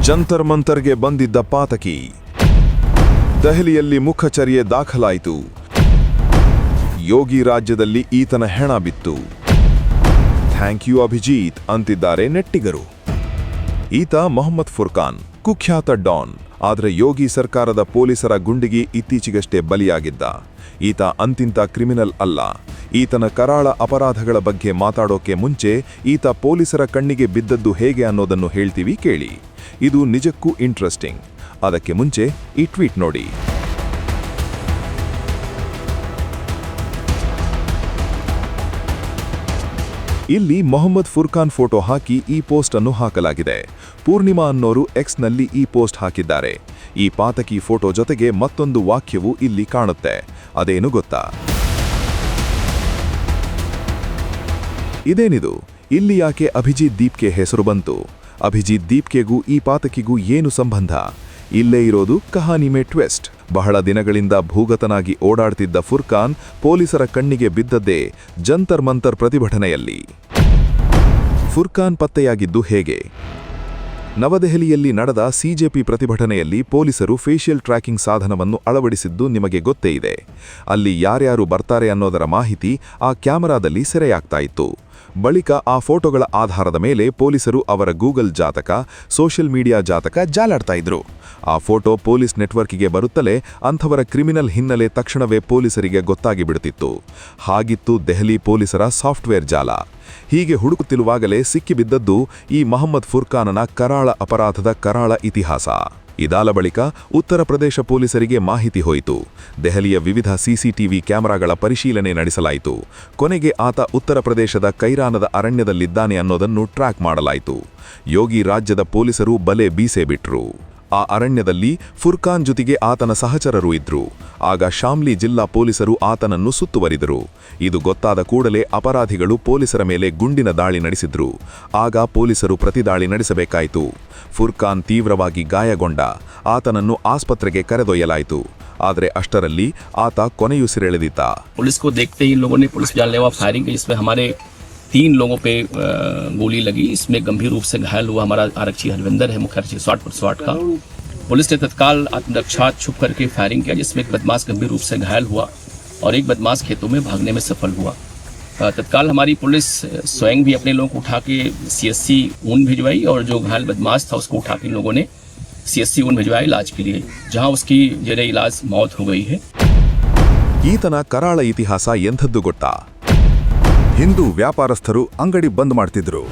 ಜಂತರ್ ಮಂತರ್ಗೆ ಬಂದಿದ್ದ ಪಾತಕಿ. ದೆಹಲಿಯಲ್ಲಿ ಮುಖಚರ್ಯೆ ದಾಖಲಾಯಿತು. ಯೋಗಿ ರಾಜ್ಯದಲ್ಲಿ ಈತನ ಹೆಣ ಬಿತ್ತು. ಥ್ಯಾಂಕ್ ಯು ಅಭಿಜಿತ್ ಅಂತಿದ್ದಾರೆ ನೆಟ್ಟಿಗರು. ಈತ ಮೊಹಮ್ಮದ್ ಫುರ್ಕಾನ್, ಕುಖ್ಯಾತ ಡಾನ್. ಆದರೆ ಯೋಗಿ ಸರ್ಕಾರದ ಪೊಲೀಸರ ಗುಂಡಿಗೆ ಇತ್ತೀಚೆಗಷ್ಟೇ ಬಲಿಯಾಗಿದ್ದ. ಈತ ಅಂತಿಂತ ಕ್ರಿಮಿನಲ್ ಅಲ್ಲ. ಈತನ ಕರಾಳ ಅಪರಾಧಗಳ ಬಗ್ಗೆ ಮಾತಾಡೋಕೆ ಮುಂಚೆ ಈತ ಪೊಲೀಸರ ಕಣ್ಣಿಗೆ ಬಿದ್ದದ್ದು ಹೇಗೆ ಅನ್ನೋದನ್ನು ಹೇಳ್ತೀವಿ ಕೇಳಿ. ಇದು ನಿಜಕ್ಕೂ ಇಂಟ್ರೆಸ್ಟಿಂಗ್. ಅದಕ್ಕೆ ಮುಂಚೆ ಈ ಟ್ವೀಟ್ ನೋಡಿ. ಇಲ್ಲಿ ಮೊಹಮ್ಮದ್ ಫುರ್ಕಾನ್ ಫೋಟೋ ಹಾಕಿ ಈ ಪೋಸ್ಟ್ ಅನ್ನು ಹಾಕಲಾಗಿದೆ. ಪೂರ್ಣಿಮಾ ಅನ್ನೋರು ಎಕ್ಸ್ನಲ್ಲಿ ಈ ಪೋಸ್ಟ್ ಹಾಕಿದ್ದಾರೆ. ಈ ಪಾತಕಿ ಫೋಟೋ ಜೊತೆಗೆ ಮತ್ತೊಂದು ವಾಕ್ಯವು ಇಲ್ಲಿ ಕಾಣುತ್ತೆ. ಅದೇನು ಗೊತ್ತಾ? ಇದೇನಿದು? ಇಲ್ಲಿ ಯಾಕೆ ಅಭಿಜಿತ್ ದೀಪ್ಗೆ ಹೆಸರು ಬಂತು? ಅಭಿಜಿತ್ ದೀಪ್ಗೆಗೂ ಈ ಪಾತಕಿಗೂ ಏನು ಸಂಬಂಧ? ಇಲ್ಲೇ ಇರೋದು ಕಹಾನಿ ಮೇ ಟ್ವಿಸ್ಟ್. ಬಹಳ ದಿನಗಳಿಂದ ಭೂಗತನಾಗಿ ಓಡಾಡ್ತಿದ್ದ ಫುರ್ಕಾನ್ ಪೊಲೀಸರ ಕಣ್ಣಿಗೆ ಬಿದ್ದದ್ದೇ ಜಂತರ್ ಮಂತರ್ ಪ್ರತಿಭಟನೆಯಲ್ಲಿ. ಫುರ್ಕಾನ್ ಪತ್ತೆಯಾಗಿದ್ದು ಹೇಗೆ? ನವದೆಹಲಿಯಲ್ಲಿ ನಡೆದ ಸಿಜೆಪಿ ಪ್ರತಿಭಟನೆಯಲ್ಲಿ ಪೊಲೀಸರು ಫೇಶಿಯಲ್ ಟ್ರ್ಯಾಕಿಂಗ್ ಸಾಧನವನ್ನು ಅಳವಡಿಸಿದ್ದು ನಿಮಗೆ ಗೊತ್ತೇ ಇದೆ. ಅಲ್ಲಿ ಯಾರ್ಯಾರು ಬರ್ತಾರೆ ಅನ್ನೋದರ ಮಾಹಿತಿ ಆ ಕ್ಯಾಮೆರಾದಲ್ಲಿ ಸೆರೆಯಾಗ್ತಾ ಇತ್ತು. ಬಳಿಕ ಆ ಫೋಟೋಗಳ ಆಧಾರದ ಮೇಲೆ ಪೊಲೀಸರು ಅವರ ಗೂಗಲ್ ಜಾತಕ, ಸೋಷಿಯಲ್ ಮೀಡಿಯಾ ಜಾತಕ ಜಾಲಾಡ್ತಾ ಇದ್ರು. ಆ ಫೋಟೋ ಪೊಲೀಸ್ ನೆಟ್ವರ್ಕಿಗೆ ಬರುತ್ತಲೇ ಅಂಥವರ ಕ್ರಿಮಿನಲ್ ಹಿನ್ನೆಲೆ ತಕ್ಷಣವೇ ಪೊಲೀಸರಿಗೆ ಗೊತ್ತಾಗಿ ಬಿಡುತ್ತಿತ್ತು. ಹಾಗಿತ್ತು ದೆಹಲಿ ಪೊಲೀಸರ ಸಾಫ್ಟ್ವೇರ್ ಜಾಲ. ಹೀಗೆ ಹುಡುಕುತ್ತಿರುವಾಗಲೇ ಸಿಕ್ಕಿಬಿದ್ದದ್ದು ಈ ಮೊಹಮ್ಮದ್ ಫುರ್ಕಾನನ ಕರಾಳ ಅಪರಾಧದ ಕರಾಳ ಇತಿಹಾಸ. ಇದಾದ ಬಳಿಕ ಉತ್ತರ ಪ್ರದೇಶ ಪೊಲೀಸರಿಗೆ ಮಾಹಿತಿ ಹೋಯಿತು. ದೆಹಲಿಯ ವಿವಿಧ ಸಿಸಿಟಿವಿ ಕ್ಯಾಮೆರಾಗಳ ಪರಿಶೀಲನೆ ನಡೆಸಲಾಯಿತು. ಕೊನೆಗೆ ಆತ ಉತ್ತರ ಪ್ರದೇಶದ ಕೈರಾನದ ಅರಣ್ಯದಲ್ಲಿದ್ದಾನೆ ಅನ್ನೋದನ್ನು ಟ್ರ್ಯಾಕ್ ಮಾಡಲಾಯಿತು. ಯೋಗಿ ರಾಜ್ಯದ ಪೊಲೀಸರು ಬಲೆ ಬೀಸೇ ಬಿಟ್ರು. ಆ ಅರಣ್ಯದಲ್ಲಿ ಫುರ್ಕಾನ್ ಜೊತೆಗೆ ಆತನ ಸಹಚರರು ಇದ್ರು. ಆಗ ಶಾಮ್ಲಿ ಜಿಲ್ಲಾ ಪೊಲೀಸರು ಆತನನ್ನು ಸುತ್ತುವರಿದರು. ಇದು ಗೊತ್ತಾದ ಕೂಡಲೇ ಅಪರಾಧಿಗಳು ಪೊಲೀಸರ ಮೇಲೆ ಗುಂಡಿನ ದಾಳಿ ನಡೆಸಿದ್ರು. ಆಗ ಪೊಲೀಸರು ಪ್ರತಿದಾಳಿ ನಡೆಸಬೇಕಾಯಿತು. ಫುರ್ಕಾನ್ ತೀವ್ರವಾಗಿ ಗಾಯಗೊಂಡ. ಆತನನ್ನು ಆಸ್ಪತ್ರೆಗೆ ಕರೆದೊಯ್ಯಲಾಯಿತು. ಆದರೆ ಅಷ್ಟರಲ್ಲಿ ಆತ ಕೊನೆಯುಸಿರೆಳೆದಿದ್ದ. पुलिस को देखते ही लोगों ने पुलिस जानलेवा फायरिंग की, जिसमें हमारे 3 लोगों पे गोली लगी. इसमें गंभीर रूप से घायल हुआ हमारा आरक्षी हरविंदर है, मुख्य आरक्षी स्वाट का. पुलिस ने तत्काल आत्मरक्षा छुप करके फायरिंग किया, जिसमें एक बदमाश गंभीर रूप से घायल हुआ और एक बदमाश खेतों में भागने में सफल हुआ. तत्काल हमारी पुलिस स्वयं भी अपने लोगों को उठा के CSC ऊन भिजवाई और जो घायल बदमाश था उसको उठा के लोगों ने CSC ऊन भिजवाया इलाज के लिए, जहां उसकी जेरे इलाज मौत हो गई है. ಈತನ ಕರಾಳ ಇತಿಹಾಸ ಎಂಥದ್ದು ಗೊತ್ತಾ? ಹಿಂದೂ ವ್ಯಾಪಾರಸ್ಥರು ಅಂಗಡಿ ಬಂದ್ ಮಾಡ್ತಿದ್ರು.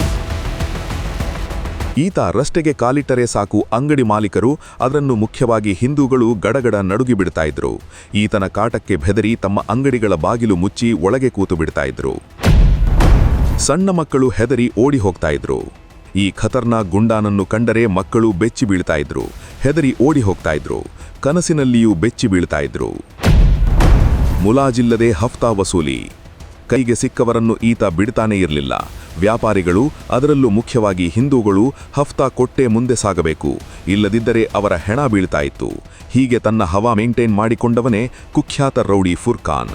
ಈತ ರಸ್ತೆಗೆ ಕಾಲಿಟ್ಟರೆ ಸಾಕು ಅಂಗಡಿ ಮಾಲೀಕರು, ಅದರನ್ನು ಮುಖ್ಯವಾಗಿ ಹಿಂದೂಗಳು ಗಡಗಡ ನಡುಗಿ ಬಿಡ್ತಾ ಇದ್ರು. ಈತನ ಕಾಟಕ್ಕೆ ಬೆದರಿ ತಮ್ಮ ಅಂಗಡಿಗಳ ಬಾಗಿಲು ಮುಚ್ಚಿ ಒಳಗೆ ಕೂತು ಬಿಡ್ತಾ ಇದ್ರು. ಸಣ್ಣ ಮಕ್ಕಳು ಹೆದರಿ ಓಡಿ ಹೋಗ್ತಾ ಇದ್ರು. ಈ ಖತರ್ನಾಕ್ ಗುಂಡಾನನ್ನು ಕಂಡರೆ ಮಕ್ಕಳು ಬೆಚ್ಚಿ ಬೀಳ್ತಾ ಇದ್ರು, ಹೆದರಿ ಓಡಿ ಹೋಗ್ತಾ ಇದ್ರು. ಕನಸಿನಲ್ಲಿಯೂ ಬೆಚ್ಚಿ ಬೀಳ್ತಾ ಇದ್ರು. ಮುಲಾಜಿಲ್ಲದೆ ಹಫ್ತಾ ವಸೂಲಿ. ಕೈಗೆ ಸಿಕ್ಕವರನ್ನು ಈತ ಬಿಡ್ತಾನೇ ಇರಲಿಲ್ಲ. ವ್ಯಾಪಾರಿಗಳು, ಅದರಲ್ಲೂ ಮುಖ್ಯವಾಗಿ ಹಿಂದೂಗಳು ಹಫ್ತಾ ಕೊಟ್ಟೇ ಮುಂದೆ ಸಾಗಬೇಕು, ಇಲ್ಲದಿದ್ದರೆ ಅವರ ಹೆಣ ಬೀಳ್ತಾ ಇತ್ತು. ಹೀಗೆ ತನ್ನ ಹವಾ ಮೇಂಟೈನ್ ಮಾಡಿಕೊಂಡವನೇ ಕುಖ್ಯಾತ ರೌಡಿ ಫುರ್ಕಾನ್.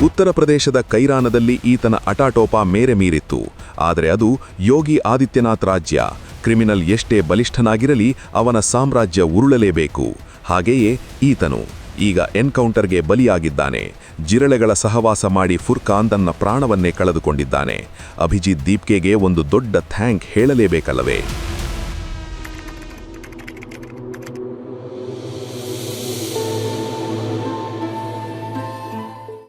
ಉತ್ತರ ಪ್ರದೇಶದ ಕೈರಾನದಲ್ಲಿ ಈತನ ಅಟಾಟೋಪ ಮೇರೆ ಮೀರಿತ್ತು. ಆದರೆ ಅದು ಯೋಗಿ ಆದಿತ್ಯನಾಥ್ ರಾಜ್ಯ. ಕ್ರಿಮಿನಲ್ ಎಷ್ಟೇ ಬಲಿಷ್ಠನಾಗಿರಲಿ ಅವನ ಸಾಮ್ರಾಜ್ಯ ಉರುಳಲೇಬೇಕು. ಹಾಗೆಯೇ ಈತನು ಈಗ ಎನ್ಕೌಂಟರ್ಗೆ ಬಲಿಯಾಗಿದ್ದಾನೆ. ಜಿರಳೆಗಳ ಸಹವಾಸ ಮಾಡಿ ಫುರ್ಕಾನ್ ತನ್ನ ಪ್ರಾಣವನ್ನೇ ಕಳೆದುಕೊಂಡಿದ್ದಾನೆ. ಅಭಿಜಿತ್ ದೀಪ್ಗೆಗೆ ಒಂದು ದೊಡ್ಡ ಥ್ಯಾಂಕ್ ಹೇಳಲೇಬೇಕಲ್ಲವೇ?